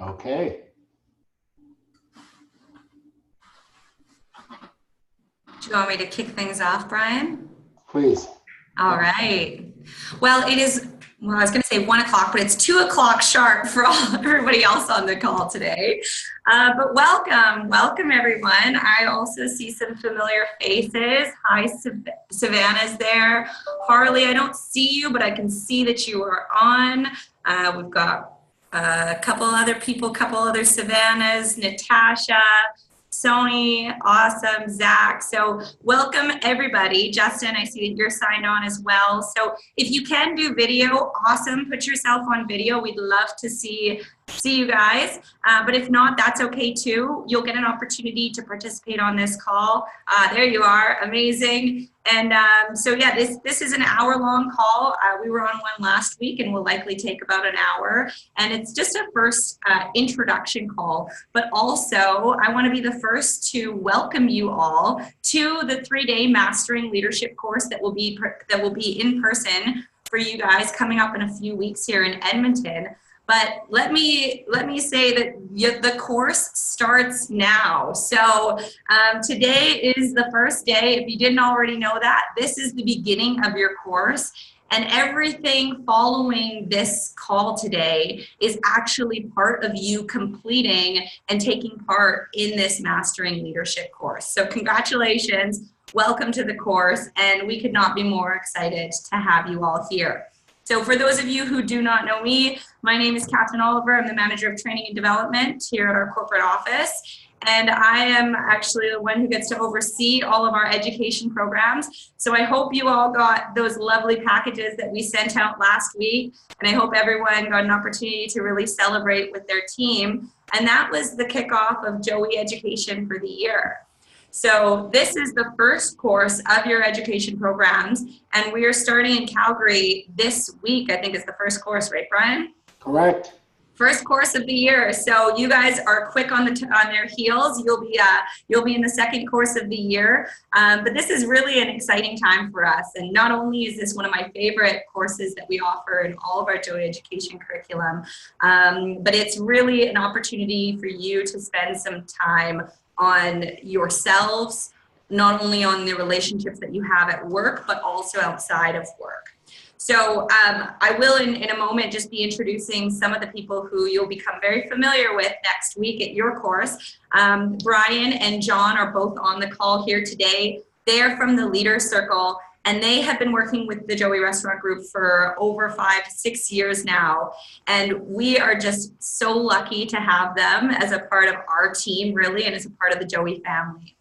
Okay. Do you want me to kick things off, Brian? Please. All right. Well, I was going to say 1 o'clock, but it's 2 o'clock sharp for everybody else on the call today. But welcome everyone. I also see some familiar faces. Hi, Savannah's there. Harley, I don't see you, but I can see that you are on. We've got a couple other people, couple other Savannahs, Natasha, Sony, awesome, Zach. So welcome everybody. Justin, I see that you're signed on as well. So if you can do video, awesome. Put yourself on video. We'd love to see you guys. But if not, that's okay too. You'll get an opportunity to participate on this call. There you are, amazing. And so yeah, this is an hour-long call. We were on one last week and will likely take about an hour. And it's just a first introduction call. But also, I want to be the first to welcome you all to the 3-day Mastering Leadership course that will be in person for you guys coming up in a few weeks here in Edmonton. But let me say that the course starts now. So today is the first day. If you didn't already know that, this is the beginning of your course. And everything following this call today is actually part of you completing and taking part in this Mastering Leadership course. So congratulations, welcome to the course, and we could not be more excited to have you all here. So for those of you who do not know me, my name is Catherine Oliver. I'm the Manager of Training and Development here at our corporate office. And I am actually the one who gets to oversee all of our education programs. So I hope you all got those lovely packages that we sent out last week. And I hope everyone got an opportunity to really celebrate with their team. And that was the kickoff of Joey Education for the year. So this is the first course of your education programs, and we are starting in Calgary this week. I think is the first course, right, Brian? Correct. First course of the year. So you guys are quick on their heels. You'll be in the second course of the year. But this is really an exciting time for us. And not only is this one of my favorite courses that we offer in all of our Joey Education curriculum, but it's really an opportunity for you to spend some time on yourselves, not only on the relationships that you have at work, but also outside of work. So I will in a moment just be introducing some of the people who you'll become very familiar with next week at your course. Brian and John are both on the call here today. They're from the Leader Circle, and they have been working with the Joey Restaurant Group for over 5 to 6 years now. And we are just so lucky to have them as a part of our team, really, and as a part of the Joey family.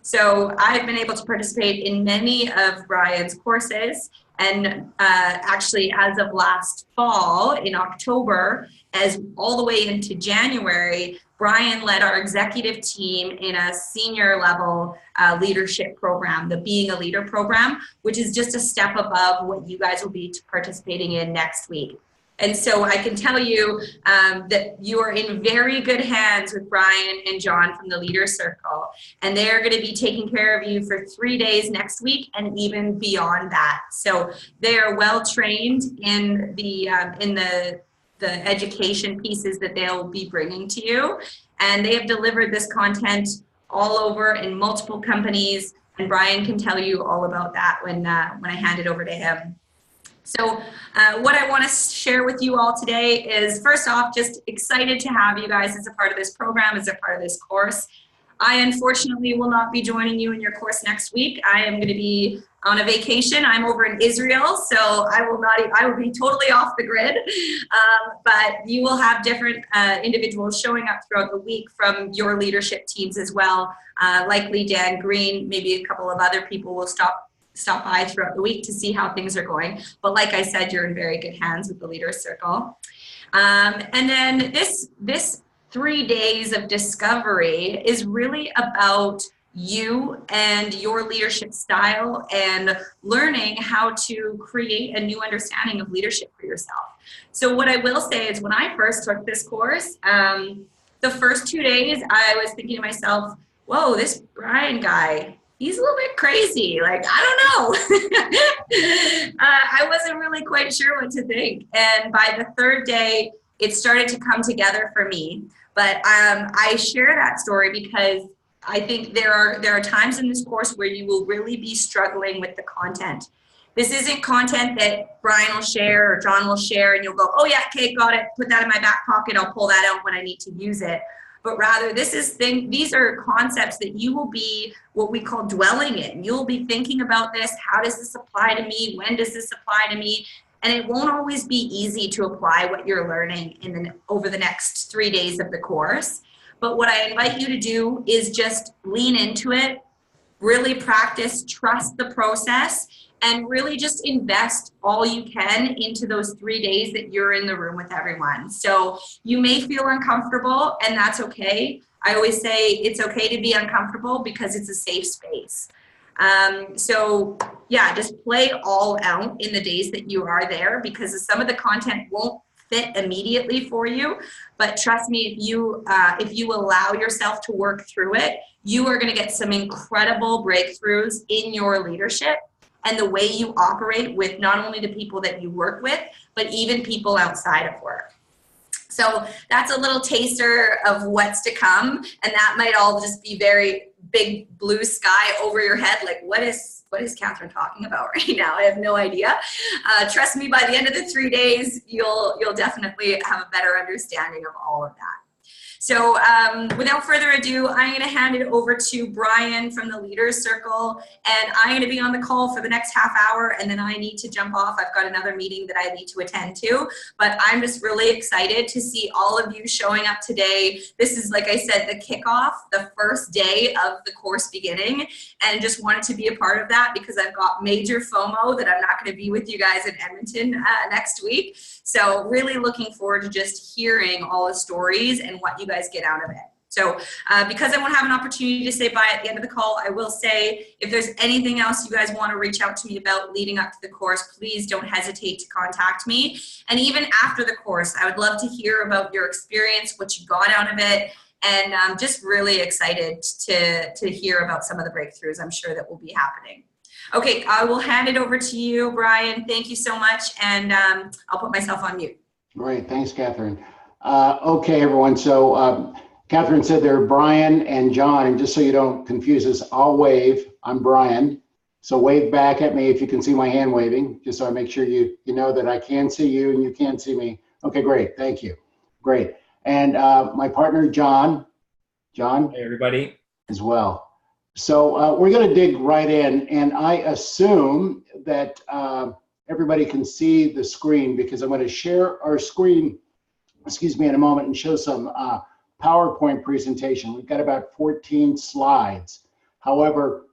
So I've been able to participate in many of Brian's courses. And actually, as of last fall, in October, as all the way into January, Brian led our executive team in a senior level leadership program, the Being a Leader program, which is just a step above what you guys will be participating in next week. And so I can tell you that you are in very good hands with Brian and John from the Leader Circle. And they are going to be taking care of you for 3 days next week and even beyond that. So they are well trained in the education pieces that they'll be bringing to you. And they have delivered this content all over in multiple companies. And Brian can tell you all about that when I hand it over to him. So what I want to share with you all today is, first off, just excited to have you guys as a part of this program, as a part of this course. I unfortunately will not be joining you in your course next week. I am going to be on a vacation. I'm over in Israel, so I will be totally off the grid. But you will have different individuals showing up throughout the week from your leadership teams as well. Likely Dan Green, maybe a couple of other people will stop by throughout the week to see how things are going. But like I said, you're in very good hands with the Leader Circle. And then this 3 days of discovery is really about you and your leadership style and learning how to create a new understanding of leadership for yourself. So what I will say is, when I first took this course, the first 2 days, I was thinking to myself, whoa, this Brian guy, he's a little bit crazy. Like, I don't know. I wasn't really quite sure what to think. And by the third day, it started to come together for me. But I share that story because I think there are times in this course where you will really be struggling with the content. This isn't content that Brian will share or John will share and you'll go, oh yeah, okay, got it, put that in my back pocket, I'll pull that out when I need to use it. But rather these are concepts that you will be what we call dwelling in. You'll be thinking about this, how does this apply to me, when does this apply to me? And it won't always be easy to apply what you're learning over the next 3 days of the course. But what I invite you to do is just lean into it, really practice, trust the process, and really just invest all you can into those 3 days that you're in the room with everyone. So you may feel uncomfortable, and that's okay. I always say it's okay to be uncomfortable because it's a safe space. So yeah, just play all out in the days that you are there, because some of the content won't fit immediately for you, but trust me, if you allow yourself to work through it, you are going to get some incredible breakthroughs in your leadership and the way you operate with not only the people that you work with, but even people outside of work. So that's a little taster of what's to come, and that might all just be very big blue sky over your head, like what is Catherine talking about right now? I have no idea. Trust me, by the end of the 3 days, you'll definitely have a better understanding of all of that. So without further ado, I'm going to hand it over to Brian from the Leaders Circle, and I'm going to be on the call for the next half hour, and then I need to jump off. I've got another meeting that I need to attend to, but I'm just really excited to see all of you showing up today. This is, like I said, the kickoff, the first day of the course beginning, and just wanted to be a part of that because I've got major FOMO that I'm not going to be with you guys in Edmonton next week. So really looking forward to just hearing all the stories and what you guys get out of it. So because I won't have an opportunity to say bye at the end of the call, I will say if there's anything else you guys want to reach out to me about leading up to the course, please don't hesitate to contact me. And even after the course, I would love to hear about your experience, what you got out of it, and I'm just really excited to hear about some of the breakthroughs I'm sure that will be happening. Okay, I will hand it over to you, Brian. Thank you so much, and I'll put myself on mute. Great, thanks, Catherine. Okay, everyone, so Catherine said they're Brian and John, and just so you don't confuse us, I'll wave. I'm Brian, so wave back at me if you can see my hand waving, just so I make sure you know that I can see you and you can see me. Okay, great, thank you. Great, and my partner, John. John? Hey, everybody. As well. So we're going to dig right in, and I assume that everybody can see the screen because I'm going to share our screen, in a moment and show some PowerPoint presentation. We've got about 14 slides. However,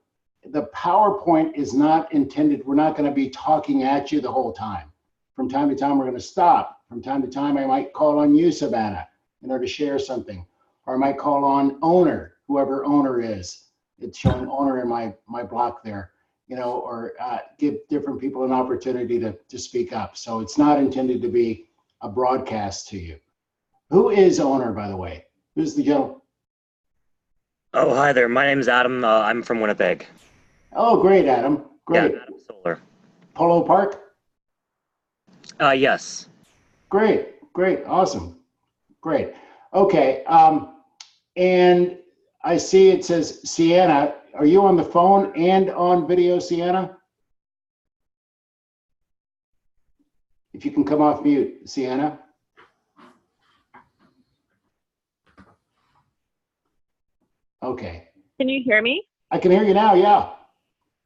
the PowerPoint is not intended, we're not going to be talking at you the whole time. From time to time, we're going to stop. From time to time, I might call on you, Savannah, in order to share something. Or I might call on owner, whoever owner is. It's showing owner in my block there, or give different people an opportunity to speak up. So it's not intended to be a broadcast to you. Who is owner, by the way? Who's the gentleman? Oh, hi there. My name is Adam. I'm from Winnipeg. Oh, great, Adam. Great. Yeah, Adam Solar. Polo Park? Yes. Great, awesome. Great. Okay, and I see it says Sienna. Are you on the phone and on video, Sienna? If you can come off mute, Sienna. Okay. Can you hear me? I can hear you now, yeah.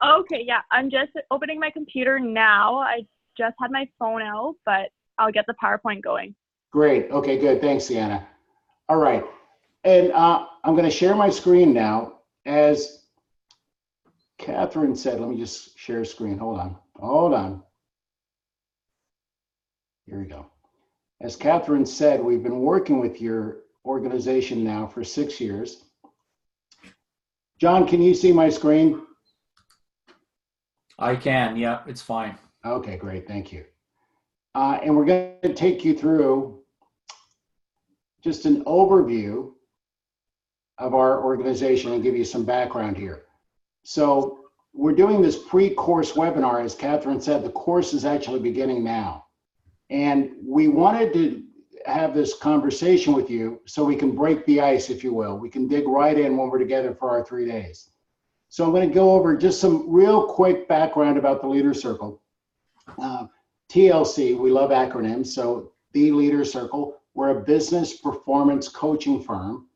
Okay, yeah. I'm just opening my computer now. I just had my phone out, but I'll get the PowerPoint going. Great. Okay, good. Thanks, Sienna. All right. And I'm going to share my screen now. As Catherine said, let me just share screen. Hold on. Here we go. As Catherine said, we've been working with your organization now for 6 years. John, can you see my screen? I can, yeah, it's fine. Okay, great, thank you. And we're going to take you through just an overview of our organization and give you some background here. So we're doing this pre-course webinar. As Catherine said, the course is actually beginning now. And we wanted to have this conversation with you so we can break the ice, if you will. We can dig right in when we're together for our 3 days. So I'm going to go over just some real quick background about the Leader Circle. TLC, we love acronyms. So the Leader Circle, we're a business performance coaching firm.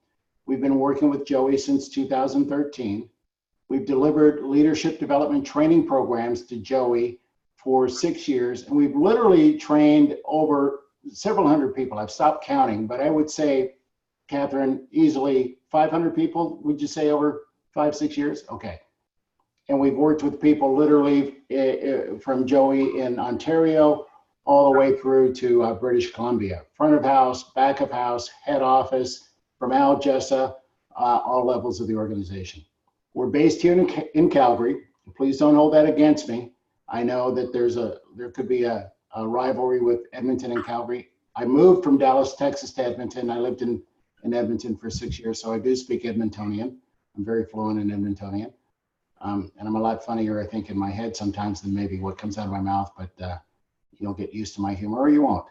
We've been working with Joey since 2013. We've delivered leadership development training programs to Joey for 6 years, and we've literally trained over several hundred people. I've stopped counting, but I would say, Catherine, easily 500 people, would you say, over 5-6 years? Okay. And we've worked with people literally from Joey in Ontario all the way through to British Columbia. Front of house, back of house, head office, from Al Jessa, all levels of the organization. We're based here in Calgary. Please don't hold that against me. I know that there could be a rivalry with Edmonton and Calgary. I moved from Dallas, Texas to Edmonton. I lived in Edmonton for 6 years, so I do speak Edmontonian. I'm very fluent in Edmontonian. And I'm a lot funnier, I think, in my head sometimes than maybe what comes out of my mouth, but you'll get used to my humor or you won't.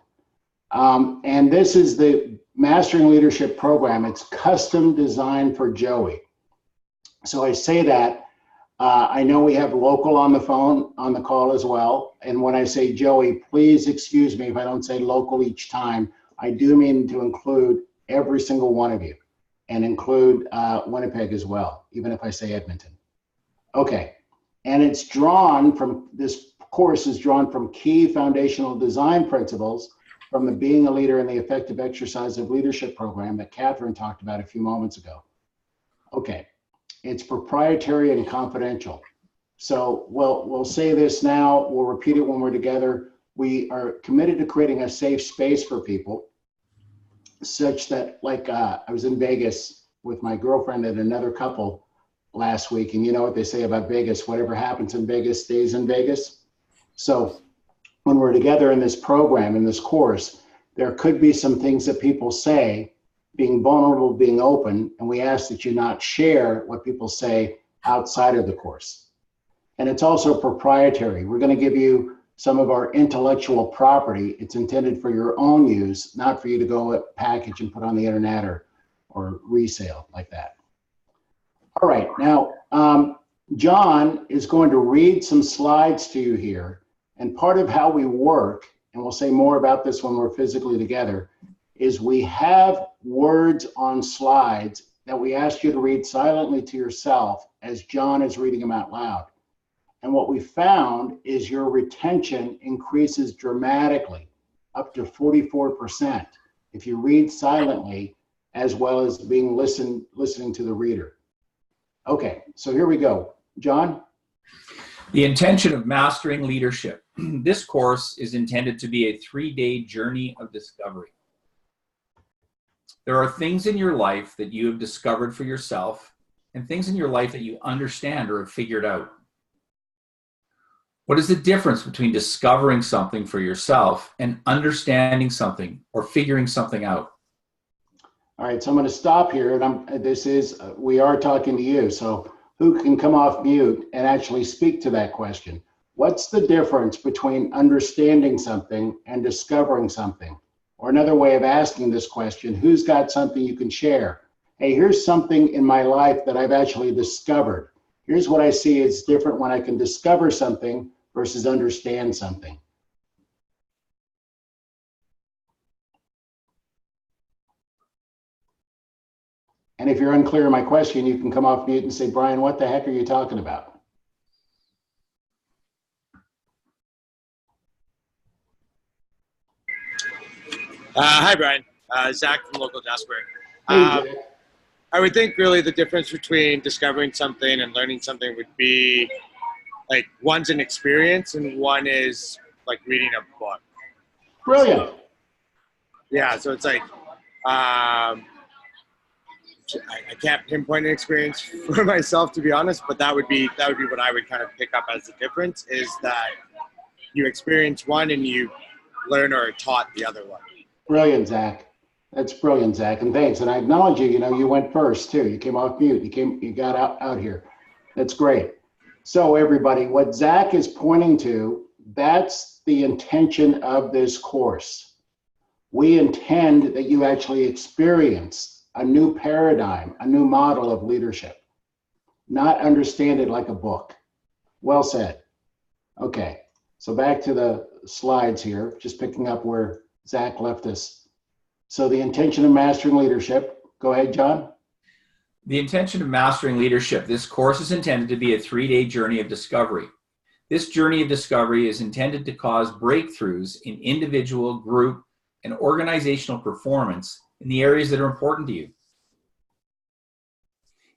And this is the Mastering Leadership program. It's custom designed for Joey. So I say that, I know we have local on the phone, on the call as well. And when I say Joey, please excuse me if I don't say local each time. I do mean to include every single one of you and include Winnipeg as well, even if I say Edmonton. Okay, and it's drawn from, this course is drawn from key foundational design principles from the Being a Leader and the Effective Exercise of Leadership program that Catherine talked about a few moments ago. Okay, it's proprietary and confidential. So we'll say this now, we'll repeat it when we're together. We are committed to creating a safe space for people such that, like I was in Vegas with my girlfriend and another couple last week, and you know what they say about Vegas, whatever happens in Vegas stays in Vegas. So when we're together in this program, in this course, there could be some things that people say, being vulnerable, being open, and we ask that you not share what people say outside of the course. And it's also proprietary. We're going to give you some of our intellectual property. It's intended for your own use, not for you to go package and put on the internet or resale like that. All right, now, John is going to read some slides to you here. And part of how we work, and we'll say more about this when we're physically together, is we have words on slides that we ask you to read silently to yourself as John is reading them out loud. And what we found is your retention increases dramatically, up to 44%, if you read silently as well as being listening to the reader. Okay, so here we go. John? The intention of Mastering Leadership. This course is intended to be a 3-day journey of discovery. There are things in your life that you have discovered for yourself and things in your life that you understand or have figured out. What is the difference between discovering something for yourself and understanding something or figuring something out? All right, so I'm going to stop here, and we are talking to you. So who can come off mute and actually speak to that question? What's the difference between understanding something and discovering something? Or another way of asking this question, who's got something you can share? Hey, here's something in my life that I've actually discovered. Here's what I see is different when I can discover something versus understand something. And if you're unclear on my question, you can come off mute and say, Brian, what the heck are you talking about? Hi, Brian. Zach from local Jasper. Hey, Zach. I would think really the difference between discovering something and learning something would be like one's an experience and one is like reading a book. Brilliant. Yeah, so it's like I can't pinpoint an experience for myself, to be honest, but that would be what I would kind of pick up as the difference, is that you experience one and you learn or are taught the other one. Brilliant, Zach. That's brilliant, Zach, and thanks. And I acknowledge you. You know, you went first too. You came off mute. You got out here. That's great. So everybody, what Zach is pointing to, that's the intention of this course. We intend that you actually experience a new paradigm, a new model of leadership, not understand it like a book. Well said. Okay, so back to the slides here, just picking up where Zach left us. So the intention of mastering leadership, go ahead, John. The intention of mastering leadership. This course is intended to be a 3-day journey of discovery. This journey of discovery is intended to cause breakthroughs in individual, group, and organizational performance in the areas that are important to you.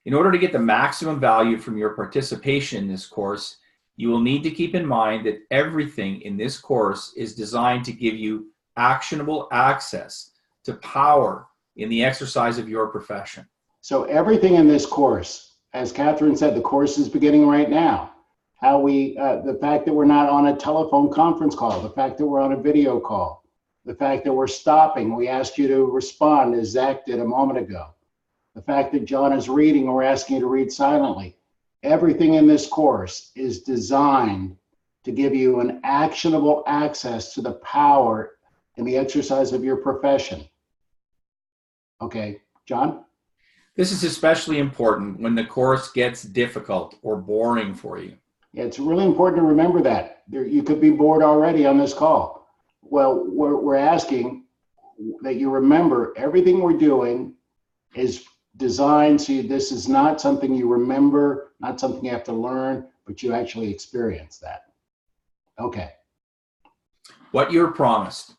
In order to get the maximum value from your participation in this course, you will need to keep in mind that everything in this course is designed to give you actionable access to power in the exercise of your profession. So everything in this course, as Catherine said, the course is beginning right now. How we, the fact that we're not on a telephone conference call, the fact that we're on a video call, the fact that we're stopping, we asked you to respond as Zach did a moment ago. The fact that John is reading, we're asking you to read silently. Everything in this course is designed to give you an actionable access to the power in the exercise of your profession. Okay, John? This is especially important when the course gets difficult or boring for you. Yeah, it's really important to remember that. You could be bored already on this call. Well, we're asking that you remember everything we're doing is designed so this is not something you remember, not something you have to learn, but you actually experience that. Okay. What you're promised.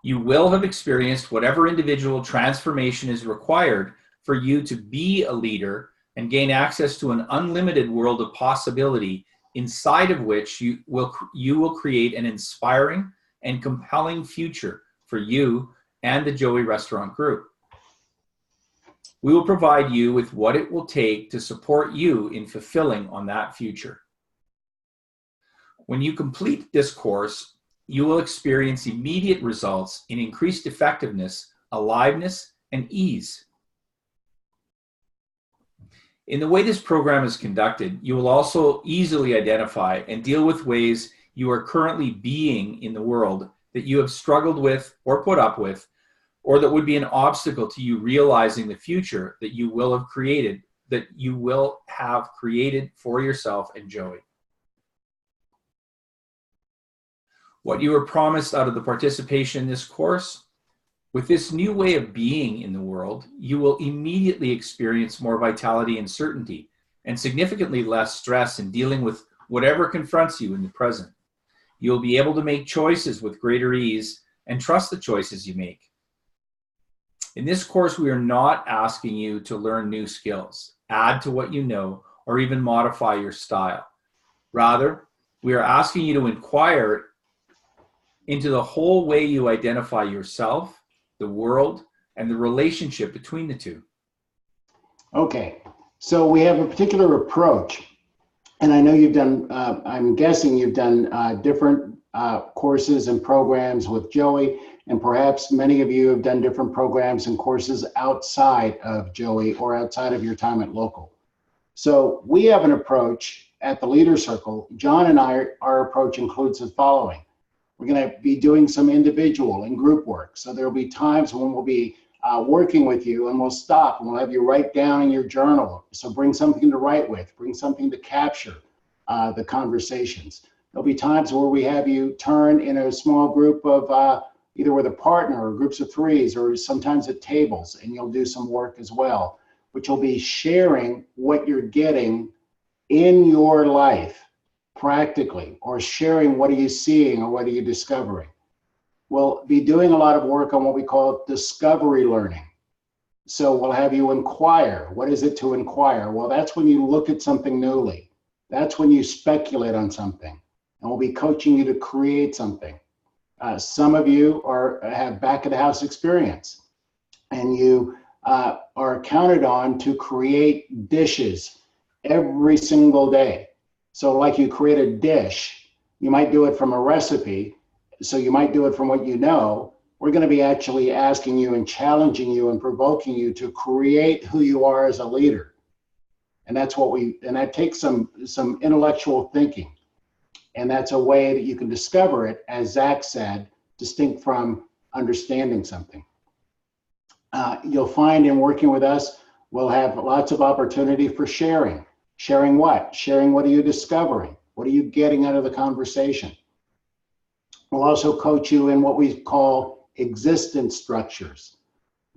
You will have experienced whatever individual transformation is required for you to be a leader and gain access to an unlimited world of possibility inside of which you will create an inspiring and compelling future for you and the Joey Restaurant Group. We will provide you with what it will take to support you in fulfilling on that future. When you complete this course, you will experience immediate results in increased effectiveness, aliveness, and ease. In the way this program is conducted, you will also easily identify and deal with ways you are currently being in the world that you have struggled with or put up with, or that would be an obstacle to you realizing the future that you will have created for yourself and Joey. What you were promised out of the participation in this course, with this new way of being in the world, you will immediately experience more vitality and certainty, and significantly less stress in dealing with whatever confronts you in the present. You'll be able to make choices with greater ease and trust the choices you make. In this course, we are not asking you to learn new skills, add to what you know, or even modify your style. Rather, we are asking you to inquire into the whole way you identify yourself, the world, and the relationship between the two. Okay, so we have a particular approach, and I know you've done, I'm guessing you've done different courses and programs with Joey, and perhaps many of you have done different programs and courses outside of Joey or outside of your time at local. So we have an approach at the Leader Circle. John and I, our approach includes the following. We're going to be doing some individual and group work. So there'll be times when we'll be working with you and we'll stop and we'll have you write down in your journal. So bring something to write with, bring something to capture the conversations. There'll be times where we have you turn in a small group of either with a partner or groups of threes or sometimes at tables, and you'll do some work as well, which will be sharing what you're getting in your life practically, or sharing what are you seeing or what are you discovering. We'll be doing a lot of work on what we call discovery learning. So we'll have you inquire. What is it to inquire? Well, that's when you look at something newly. That's when you speculate on something. And we'll be coaching you to create something. Some of you have back of the house experience, and you are counted on to create dishes every single day. So like you create a dish, you might do it from a recipe, so you might do it from what you know. We're going to be actually asking you and challenging you and provoking you to create who you are as a leader. And that's what that takes some intellectual thinking. And that's a way that you can discover it, as Zach said, distinct from understanding something. You'll find in working with us, we'll have lots of opportunity for sharing. Sharing what? Sharing what are you discovering? What are you getting out of the conversation? We'll also coach you in what we call existence structures.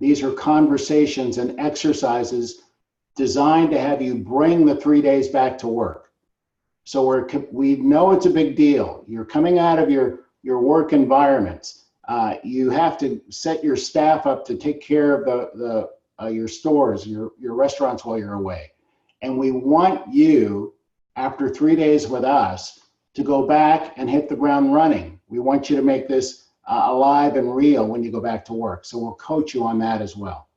These are conversations and exercises designed to have you bring the 3 days back to work. So we know it's a big deal. You're coming out of your work environments. You have to set your staff up to take care of your stores, your restaurants while you're away. And we want you, after 3 days with us, to go back and hit the ground running. We want you to make this alive and real when you go back to work. So we'll coach you on that as well.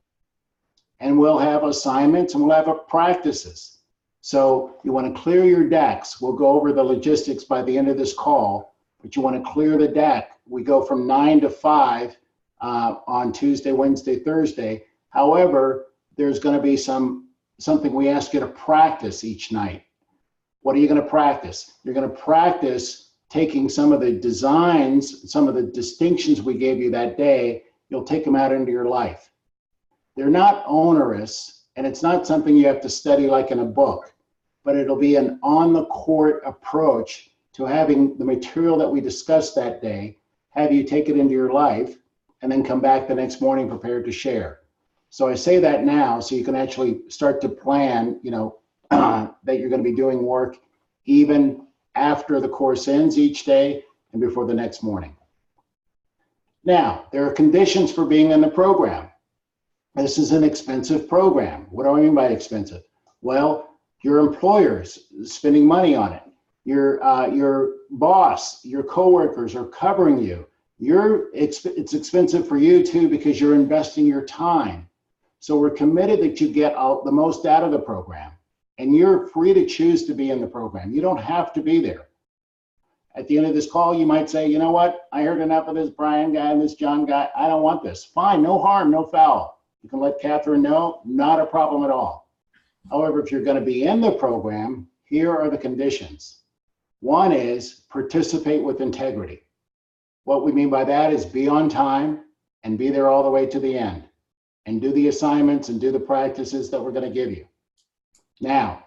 And we'll have assignments and we'll have practices. So you want to clear your decks. We'll go over the logistics by the end of this call, but you want to clear the deck. We go from 9 to 5 on Tuesday, Wednesday, Thursday. However, there's going to be something we ask you to practice each night. What are you going to practice? You're going to practice taking some of the designs, some of the distinctions we gave you that day. You'll take them out into your life. They're not onerous, and it's not something you have to study like in a book, but it'll be an on-the-court approach to having the material that we discussed that day, have you take it into your life, and then come back the next morning prepared to share. So I say that now so you can actually start to plan, that you're going to be doing work even after the course ends each day and before the next morning. Now, there are conditions for being in the program. This is an expensive program. What do I mean by expensive? Well, your employer's spending money on it. Your boss, your coworkers are covering you. It's expensive for you too because you're investing your time. So we're committed that you get the most out of the program, and you're free to choose to be in the program. You don't have to be there. At the end of this call, you might say, you know what? I heard enough of this Brian guy and this John guy. I don't want this. Fine, no harm, no foul. You can let Catherine know, not a problem at all. However, if you're going to be in the program, here are the conditions. One is participate with integrity. What we mean by that is be on time and be there all the way to the end, and do the assignments and do the practices that we're going to give you. Now,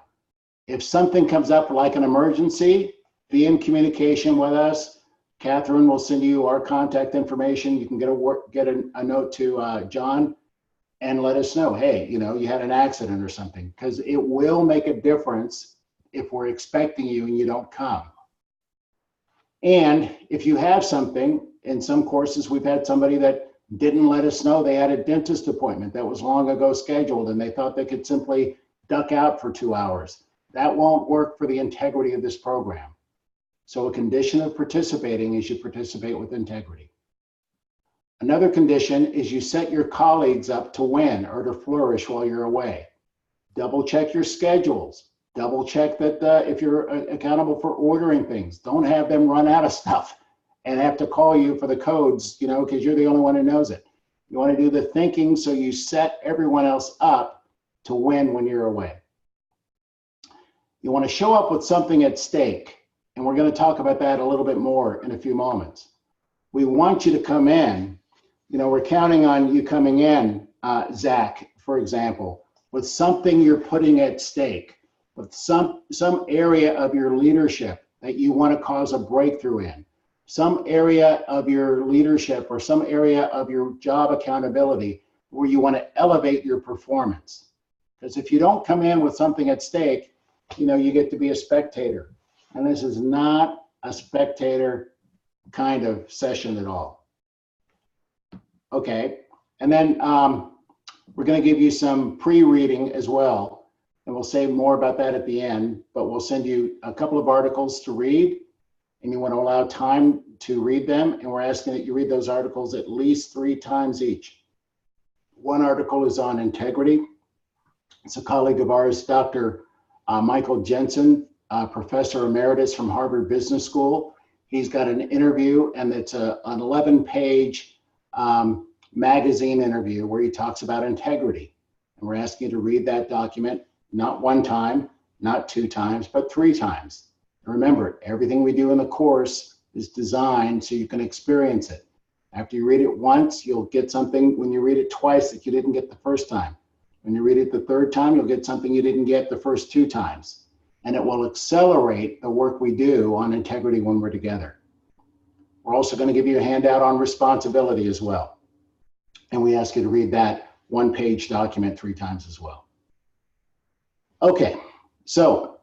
if something comes up like an emergency, be in communication with us. Catherine will send you our contact information. You can get a note to John and let us know, hey, you had an accident or something, because it will make a difference if we're expecting you and you don't come. And if you have something, in some courses, we've had somebody that didn't let us know they had a dentist appointment that was long ago scheduled and they thought they could simply duck out for 2 hours. That won't work for the integrity of this program. So a condition of participating is you participate with integrity. Another condition is you set your colleagues up to win or to flourish while you're away. Double check your schedules. Double check that if you're accountable for ordering things, don't have them run out of stuff and have to call you for the codes, because you're the only one who knows it. You want to do the thinking so you set everyone else up to win when you're away. You want to show up with something at stake, and we're going to talk about that a little bit more in a few moments. We want you to come in. We're counting on you coming in, Zach, for example, with something you're putting at stake, with some area of your leadership that you want to cause a breakthrough in, some area of your leadership or some area of your job accountability where you want to elevate your performance. Because if you don't come in with something at stake, you get to be a spectator. And this is not a spectator kind of session at all. Okay, and then we're going to give you some pre-reading as well, and we'll say more about that at the end, but we'll send you a couple of articles to read, and you want to allow time to read them, and we're asking that you read those articles at least 3 times each. One article is on integrity. It's a colleague of ours, Dr. Michael Jensen, Professor Emeritus from Harvard Business School. He's got an interview, and it's an 11-page magazine interview where he talks about integrity. And we're asking you to read that document, not 1 time, not 2 times, but 3 times. And remember, everything we do in the course is designed so you can experience it. After you read it once, you'll get something when you read it twice that you didn't get the first time. When you read it the third time, you'll get something you didn't get the first 2 times. And it will accelerate the work we do on integrity when we're together. We're also going to give you a handout on responsibility as well. And we ask you to read that 1-page document 3 times as well. Okay, so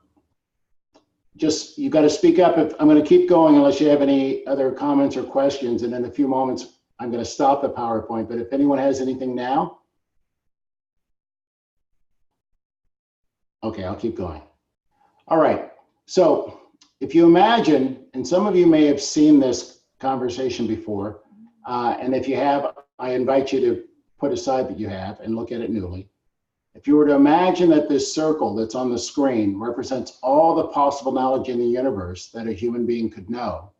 just, you got to speak up. If I'm going to keep going unless you have any other comments or questions, and in a few moments I'm going to stop the PowerPoint, but if anyone has anything now. Okay, I'll keep going. All right, so if you imagine, and some of you may have seen this conversation before, and if you have, I invite you to put aside that you have and look at it newly. If you were to imagine that this circle that's on the screen represents all the possible knowledge in the universe that a human being could know,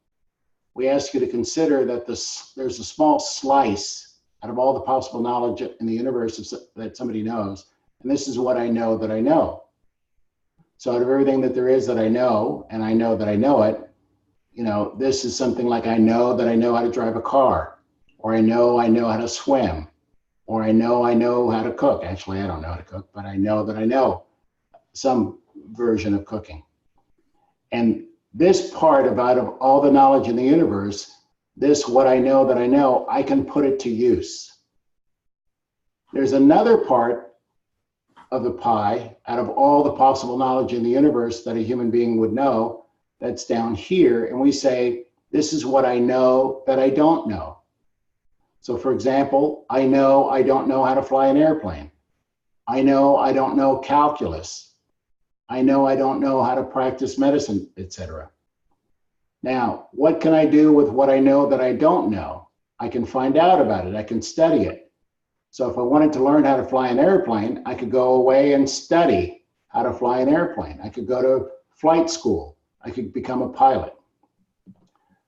we ask you to consider that there's a small slice out of all the possible knowledge in the universe that somebody knows, and this is what I know that I know. So out of everything that there is that I know, and I know that I know it, you know, this is something like I know that I know how to drive a car, or I know how to swim, or I know how to cook. Actually, I don't know how to cook, but I know that I know some version of cooking. And this part about of all the knowledge in the universe, this what I know that I know, I can put it to use. There's another part of the pie out of all the possible knowledge in the universe that a human being would know that's down here. And we say, this is what I know that I don't know. So for example, I don't know how to fly an airplane. I don't know calculus. I don't know how to practice medicine, etc. Now, what can I do with what I know that I don't know? I can find out about it. I can study it. So if I wanted to learn how to fly an airplane, I could go away and study how to fly an airplane. I could go to flight school. I could become a pilot.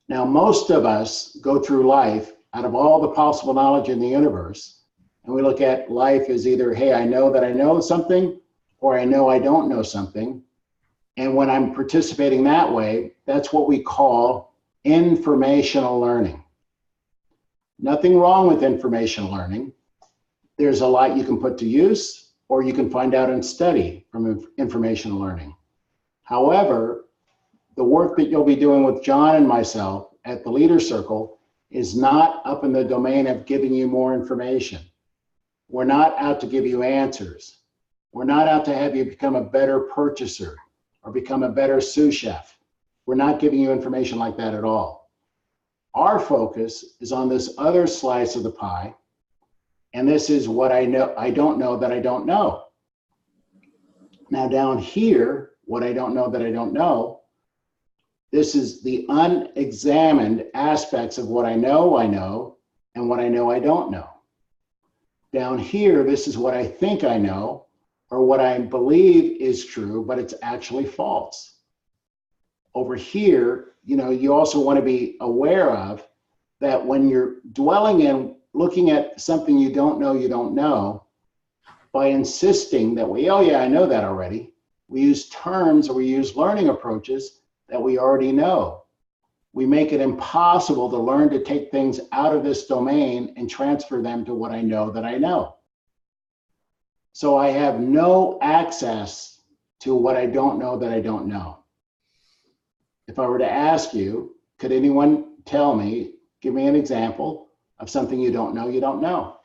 Now, most of us go through life out of all the possible knowledge in the universe, and we look at life as either, hey, I know that I know something, or I know I don't know something. And when I'm participating that way, that's what we call informational learning. Nothing wrong with informational learning. There's a lot you can put to use, or you can find out and study from informational learning. However, the work that you'll be doing with John and myself at the Leader Circle is not up in the domain of giving you more information. We're not out to give you answers. We're not out to have you become a better purchaser or become a better sous chef. We're not giving you information like that at all. Our focus is on this other slice of the pie, and this is what I don't know that I don't know. Now down here, what I don't know that I don't know, this is the unexamined aspects of what I know, and what I know I don't know. Down here, this is what I think I know, or what I believe is true, but it's actually false. Over here, you also want to be aware of that when you're dwelling in looking at something you don't know, by insisting that oh yeah, I know that already, we use terms or we use learning approaches that we already know. We make it impossible to learn to take things out of this domain and transfer them to what I know that I know. So I have no access to what I don't know that I don't know. If I were to ask you, could anyone tell me, give me an example of something you don't know you don't know?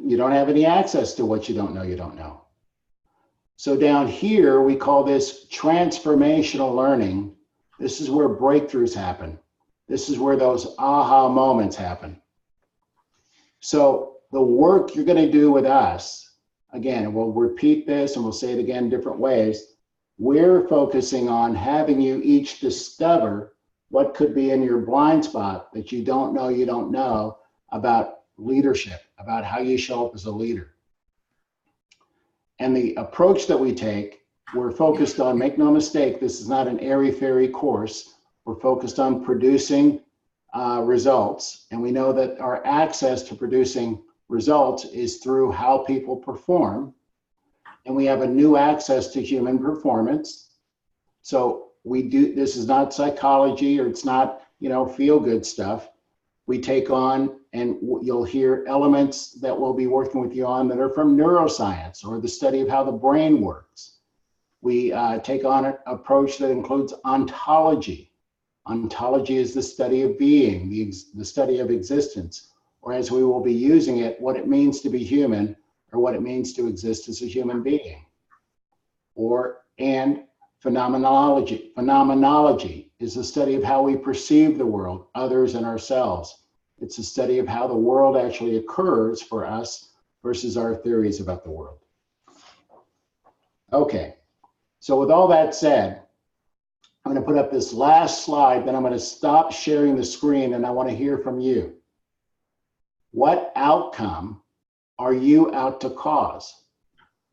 You don't have any access to what you don't know you don't know. So down here, we call this transformational learning. This is where breakthroughs happen. This is where those aha moments happen. So the work you're going to do with us, again, we'll repeat this and we'll say it again different ways. We're focusing on having you each discover what could be in your blind spot that you don't know about leadership, about how you show up as a leader. And the approach that we take, we're focused on, make no mistake, this is not an airy-fairy course. We're focused on producing results. And we know that our access to producing results is through how people perform. And we have a new access to human performance. So this is not psychology, or it's not, feel good stuff. We take on, and you'll hear elements that we'll be working with you on that are from neuroscience or the study of how the brain works. We take on an approach that includes ontology. Ontology is the study of being, the study of existence, or as we will be using it, what it means to be human, or what it means to exist as a human being. And phenomenology. Phenomenology is the study of how we perceive the world, others, and ourselves. It's the study of how the world actually occurs for us versus our theories about the world. Okay, so with all that said, I'm going to put up this last slide, then I'm going to stop sharing the screen, and I want to hear from you. What outcome are you out to cause?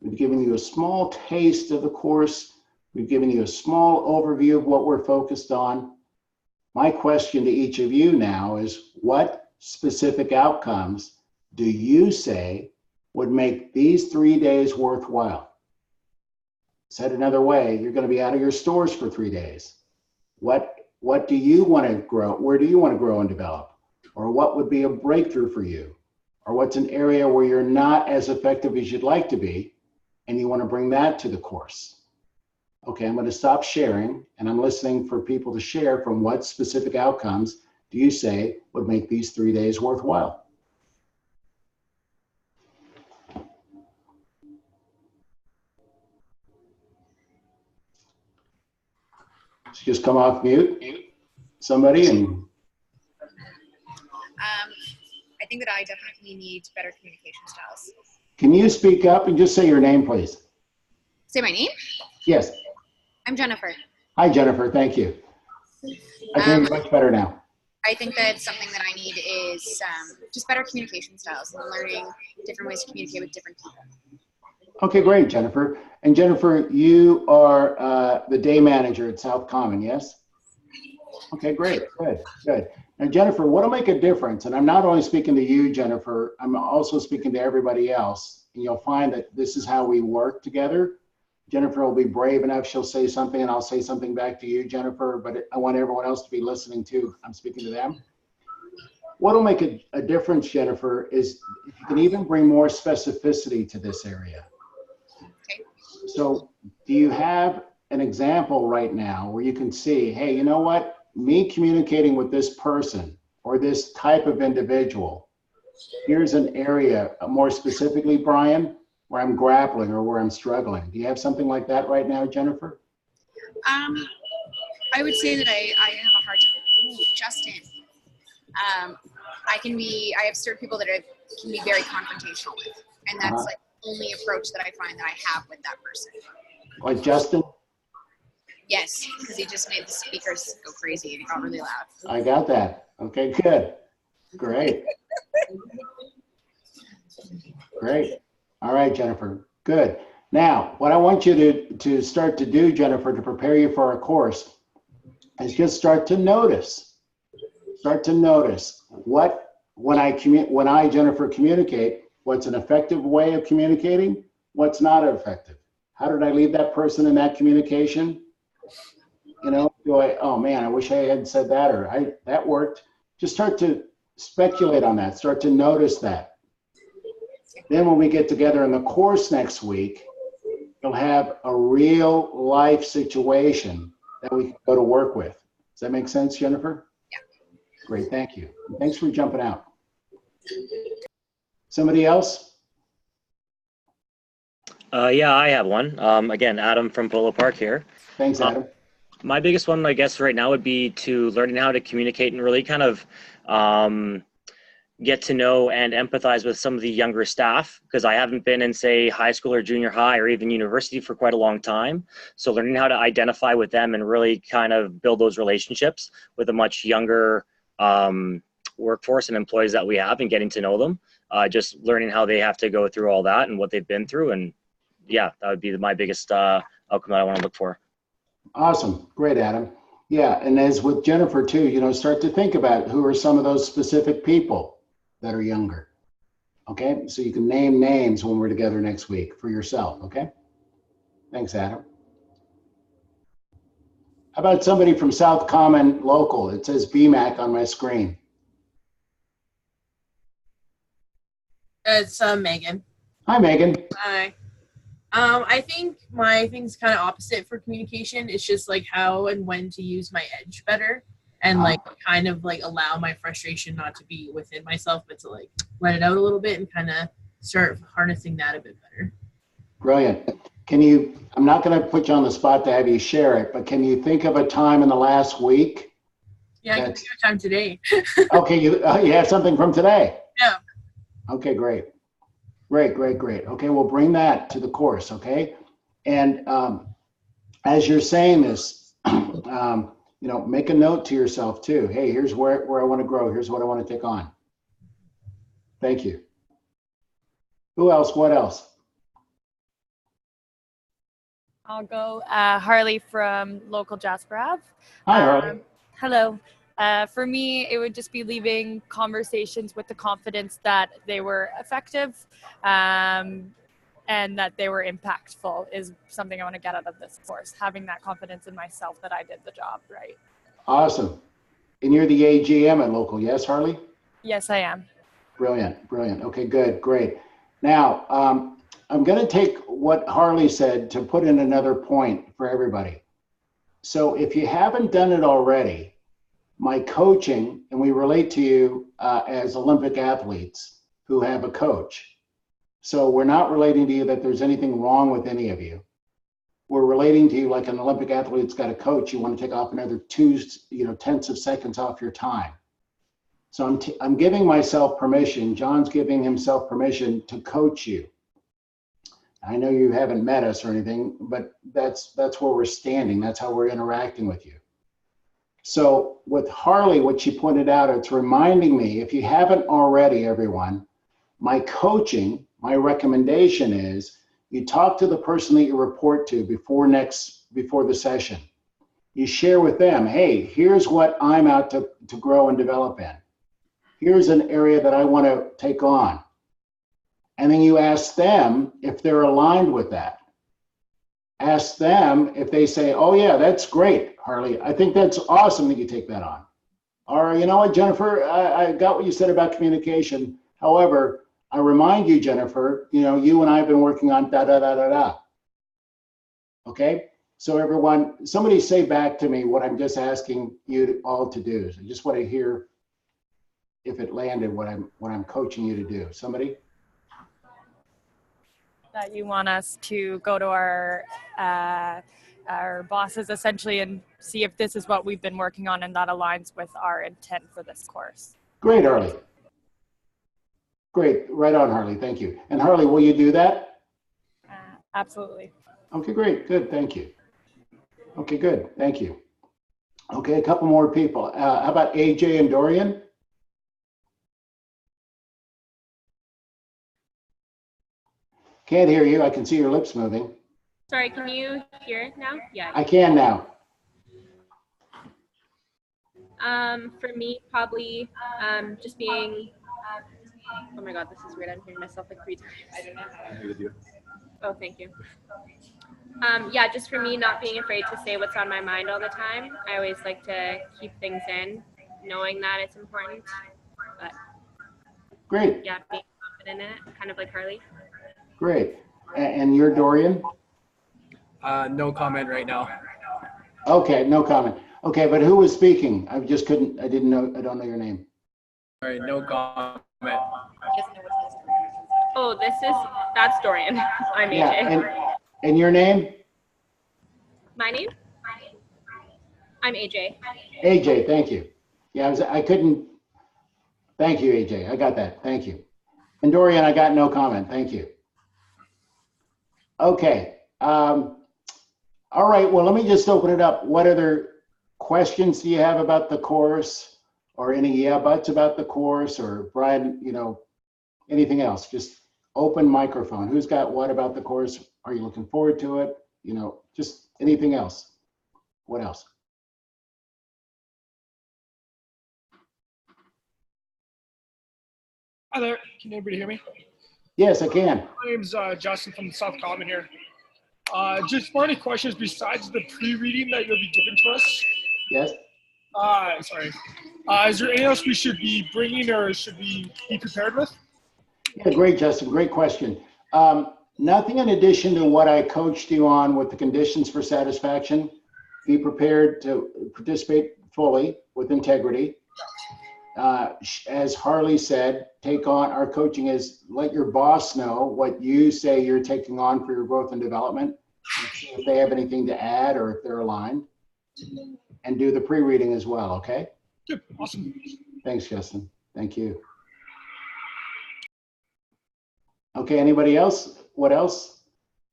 We've given you a small taste of the course. We've given you a small overview of what we're focused on. My question to each of you now is, what specific outcomes do you say would make these 3 days worthwhile? Said another way, you're going to be out of your stores for 3 days. What do you want to grow? Where do you want to grow and develop? Or what would be a breakthrough for you? Or what's an area where you're not as effective as you'd like to be, and you want to bring that to the course? Okay, I'm going to stop sharing, and I'm listening for people to share from what specific outcomes do you say would make these 3 days worthwhile? So just come off mute, somebody, and I think that I definitely need better communication styles. Can you speak up and just say your name, please? Say my name? Yes. I'm Jennifer. Hi, Jennifer. Thank you. I can hear you much better now. I think that something that I need is just better communication styles and learning different ways to communicate with different people. Okay, great, Jennifer. And Jennifer, you are the day manager at South Common, yes? Okay, great, good. And Jennifer, what'll make a difference, and I'm not only speaking to you, Jennifer, I'm also speaking to everybody else, and you'll find that this is how we work together. Jennifer will be brave enough, she'll say something and I'll say something back to you, Jennifer, but I want everyone else to be listening too. I'm speaking to them. What'll make a difference, Jennifer, is if you can even bring more specificity to this area. Okay. So do you have an example right now where you can see, hey, you know what? Me communicating with this person or this type of individual, here's an area, more specifically, Brian, where I'm grappling or where I'm struggling. Do you have something like that right now, Jennifer? I would say that I have a hard time. Ooh, Justin. I have certain people that I can be very confrontational with, and that's like the only approach that I find that I have with that person. Like Justin? Yes, because he just made the speakers go crazy and it got really loud. I got that. Okay, good. Great. Great. All right, Jennifer. Good. Now, what I want you to start to do, Jennifer, to prepare you for our course is just start to notice. Start to notice when I, Jennifer, communicate, what's an effective way of communicating, what's not effective. How did I leave that person in that communication? You know, oh man, I wish I had said that, or that worked. Just start to speculate on that. Start to notice that. Then when we get together in the course next week, you'll have a real life situation that we can go to work with. Does that make sense, Jennifer? Yeah. Great, thank you. Thanks for jumping out. Somebody else? Yeah, I have one. Again, Adam from Polo Park here. Thanks, Adam. My biggest one, I guess, right now would be to learning how to communicate and really kind of get to know and empathize with some of the younger staff, because I haven't been in, say, high school or junior high or even university for quite a long time. So learning how to identify with them and really kind of build those relationships with a much younger workforce and employees that we have and getting to know them, just learning how they have to go through all that and what they've been through. And yeah, that would be my biggest outcome that I want to look for. Awesome. Great, Adam. Yeah, and as with Jennifer too, you know, start to think about who are some of those specific people that are younger. Okay, so you can name names when we're together next week for yourself, okay? Thanks, Adam. How about somebody from South Common local? It says BMAC on my screen. It's Megan. Hi, Megan. Hi. I think my thing's kind of opposite for communication. It's just like how and when to use my edge better, and like kind of like allow my frustration not to be within myself, but to like let it out a little bit and kind of start harnessing that a bit better. Brilliant. Can you, I'm not going to put you on the spot to have you share it, but can you think of a time in the last week? Yeah, I can think of a time today. Okay, you have something from today? Yeah. Okay, great. Great. Okay, we'll bring that to the course, okay? And as you're saying this, make a note to yourself too. Hey, here's where I want to grow. Here's what I want to take on. Thank you. Who else? What else? I'll go. Harley from local Jasper Ave. Hi, Harley. Hello. For me, it would just be leaving conversations with the confidence that they were effective and that they were impactful is something I want to get out of this course. Having that confidence in myself that I did the job right. Awesome. And you're the AGM at local, yes, Harley? Yes, I am. Brilliant. Okay, good, great. Now, I'm going to take what Harley said to put in another point for everybody. So if you haven't done it already, my coaching, and we relate to you as Olympic athletes who have a coach. So we're not relating to you that there's anything wrong with any of you. We're relating to you like an Olympic athlete's got a coach. You want to take off another 2/10 of seconds off your time. So I'm giving myself permission. John's giving himself permission to coach you. I know you haven't met us or anything, but that's where we're standing. That's how we're interacting with you. So with Harley, what she pointed out, it's reminding me, if you haven't already, everyone, my coaching, my recommendation is you talk to the person that you report to before the session. You share with them, hey, here's what I'm out to grow and develop in. Here's an area that I want to take on. And then you ask them if they're aligned with that. Ask them if they say, oh yeah, that's great, Harley. I think that's awesome that you take that on. Or, you know what, Jennifer, I got what you said about communication. However, I remind you, Jennifer, you and I have been working on da-da-da-da-da. Okay? So everyone, somebody say back to me what I'm just asking you all to do. So I just want to hear if it landed what I'm coaching you to do. Somebody? That you want us to go to our bosses essentially and see if this is what we've been working on and that aligns with our intent for this course. Great, Harley. Great, right on, Harley, thank you. And Harley, will you do that? Absolutely. Okay, great, good, thank you. Okay, good, thank you. Okay, a couple more people. How about AJ and Dorian? Can't hear you, I can see your lips moving. Sorry, can you hear it now? Yeah. I can now. For me, probably just being, oh my God, this is weird. I'm hearing myself like 3 times. I don't know how to do it. Oh, thank you. Yeah, just for me, not being afraid to say what's on my mind all the time. I always like to keep things in, knowing that it's important. But great. Yeah, being confident in it, kind of like Harley. Great. And you're Dorian? No comment right now. Okay, no comment. Okay, but who was speaking? I don't know your name. All right, no comment. Oh, that's Dorian. I'm AJ. Yeah, and your name? My name? I'm AJ. AJ, thank you. Yeah, I couldn't. Thank you, AJ. I got that. Thank you. And Dorian, I got no comment. Thank you. Okay. All right. Well, let me just open it up. What other questions do you have about the course, or any yeah buts about the course, or Brian, anything else? Just open microphone. Who's got what about the course? Are you looking forward to it? Just anything else. What else? Hi there. Can everybody hear me? Yes, I can. My name's Justin from South Common here. Just for any questions besides the pre-reading that you'll be giving to us? Yes? Sorry. Is there anything else we should be bringing or should we be prepared with? Yeah, great, Justin. Great question. Nothing in addition to what I coached you on with the conditions for satisfaction. Be prepared to participate fully with integrity. As Harley said, take on, our coaching is let your boss know what you say you're taking on for your growth and development. And see if they have anything to add or if they're aligned. And do the pre-reading as well, okay? Good, awesome. Thanks, Justin. Thank you. Okay, anybody else? What else?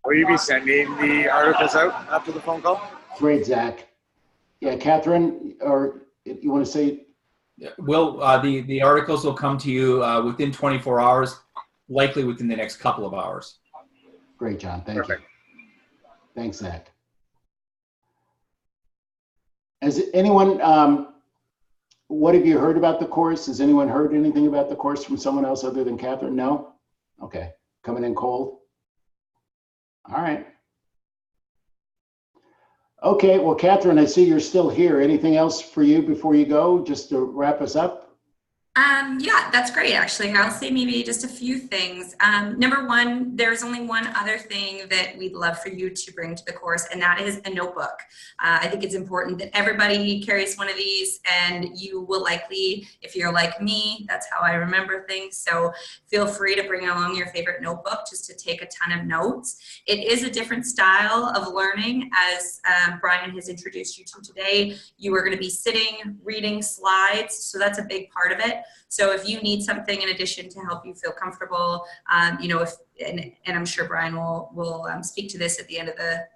Will you be sending the articles out after the phone call? Great, Zach. Yeah, Catherine, or you want to say? Will the articles will come to you within 24 hours, likely within the next couple of hours. Great, John. Thank you. Thanks, Zach. Has anyone, what have you heard about the course? Has anyone heard anything about the course from someone else other than Catherine? No? Okay. Coming in cold? All right. Okay. Well, Catherine, I see you're still here. Anything else for you before you go, just to wrap us up? Yeah, that's great, actually. I'll say maybe just a few things. Number one, there's only one other thing that we'd love for you to bring to the course, and that is a notebook. I think it's important that everybody carries one of these, and you will likely, if you're like me, that's how I remember things. So feel free to bring along your favorite notebook just to take a ton of notes. It is a different style of learning, as Brian has introduced you to today. You are going to be sitting, reading slides, so that's a big part of it. So if you need something in addition to help you feel comfortable, you know, and I'm sure Brian will speak to this at the end of the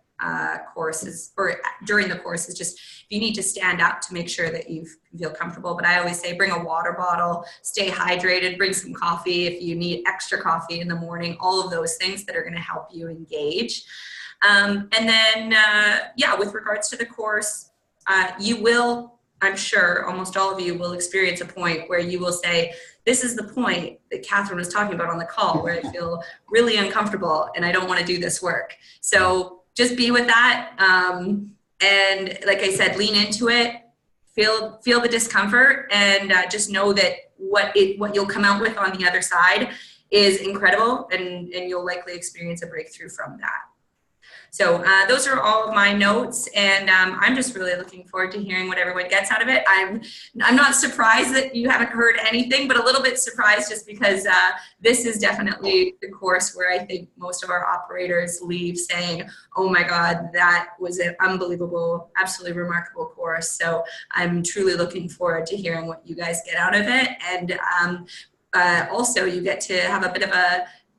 courses or during the course, is just if you need to stand up to make sure that you feel comfortable. But I always say bring a water bottle, stay hydrated, bring some coffee if you need extra coffee in the morning, all of those things that are going to help you engage. And then, yeah, with regards to the course, you will, I'm sure almost all of you will experience a point where you will say, this is the point that Catherine was talking about on the call, where I feel really uncomfortable and I don't want to do this work. So just be with that. And like I said, lean into it, feel the discomfort, and just know that what you'll come out with on the other side is incredible, and you'll likely experience a breakthrough from that. So those are all of my notes, and I'm just really looking forward to hearing what everyone gets out of it. I'm not surprised that you haven't heard anything, but a little bit surprised just because this is definitely the course where I think most of our operators leave saying, oh my God, that was an unbelievable, absolutely remarkable course. So I'm truly looking forward to hearing what you guys get out of it. And also you get to have a bit of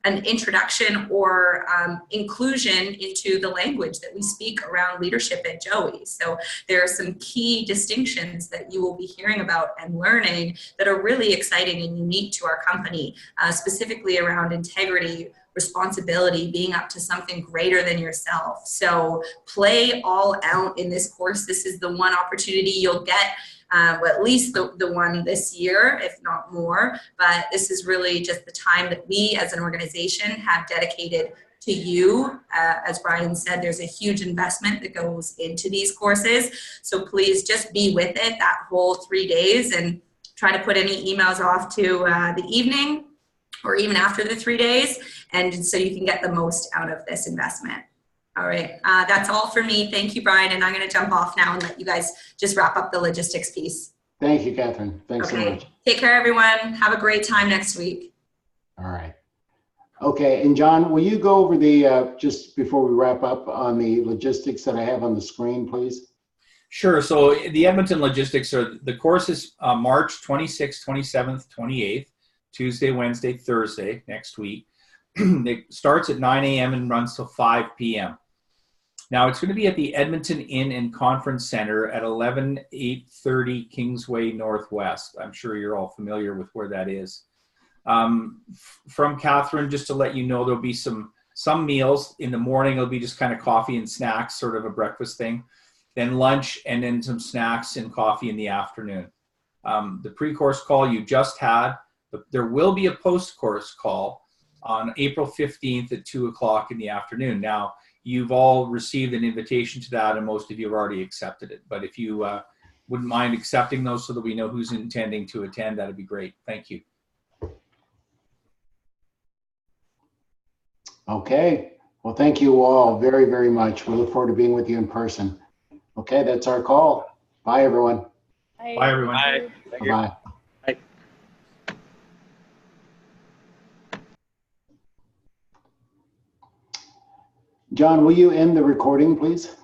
an introduction or inclusion into the language that we speak around leadership at Joey. So there are some key distinctions that you will be hearing about and learning that are really exciting and unique to our company, specifically around integrity, responsibility, being up to something greater than yourself. So play all out in this course. This is the one opportunity you'll get, well, at least the one this year, if not more. But this is really just the time that we as an organization have dedicated to you. As Brian said, there's a huge investment that goes into these courses. So please just be with it that whole 3 days and try to put any emails off to the evening or even after the 3 days, and so you can get the most out of this investment. All right, that's all for me. Thank you, Brian, and I'm gonna jump off now and let you guys just wrap up the logistics piece. Thank you, Catherine. Thanks so much. Take care, everyone. Have a great time next week. All right. Okay, and John, will you go over the, just before we wrap up, on the logistics that I have on the screen, please? Sure. So the Edmonton logistics are, the course is March 26th, 27th, 28th, Tuesday, Wednesday, Thursday, next week. It starts at 9 a.m. and runs till 5 p.m. Now, it's going to be at the Edmonton Inn and Conference Center at 11830 Kingsway Northwest. I'm sure you're all familiar with where that is. From Catherine, just to let you know, there'll be some meals. In the morning, it'll be just kind of coffee and snacks, sort of a breakfast thing. Then lunch, and then some snacks and coffee in the afternoon. The pre-course call you just had. There will be a post-course call on April 15th at 2 o'clock in the afternoon. Now, you've all received an invitation to that, and most of you have already accepted it. But if you wouldn't mind accepting those so that we know who's intending to attend, that'd be great. Thank you. Okay. Well, thank you all very, very much. We look forward to being with you in person. Okay, that's our call. Bye, everyone. Bye, everyone. Bye. Thank you. Bye. Bye. John, will you end the recording, please?